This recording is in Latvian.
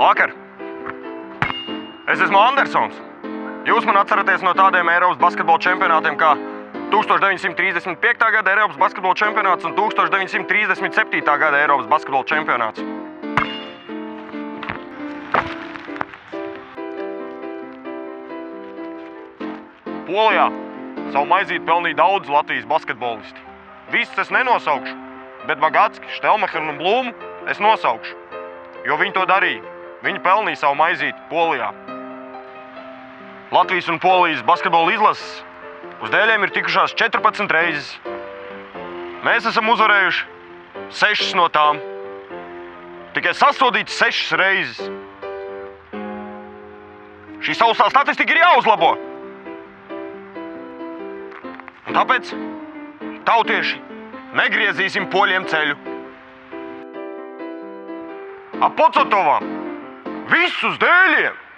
Vakar! Es esmu Andersons. Jūs man atceraties no tādiem Eiropas basketbola čempionātiem kā 1935. gada Eiropas basketbola čempionāts un 1937. gada Eiropas basketbola čempionāts. Polijā savu maizīti pelnīja daudz Latvijas basketbolisti. Visus es nenosaukšu, bet Bagacki, Štelmehenu un Blūmu es nosaukšu, jo viņi to darīja. Viņi pelnīja savu maizīti Polijā. Latvijas un Polijas basketbola izlases uz dēļiem ir tikušās 14 reizes. Mēs esam uzvarējuši 6 no tām. Tikai sastodīts 6 reizes. Šī sausā statistika ir jāuzlabo. Un tāpēc, tautieši, negriezīsim poļiem ceļu. Ap Pocotovam! Visus dēļiem!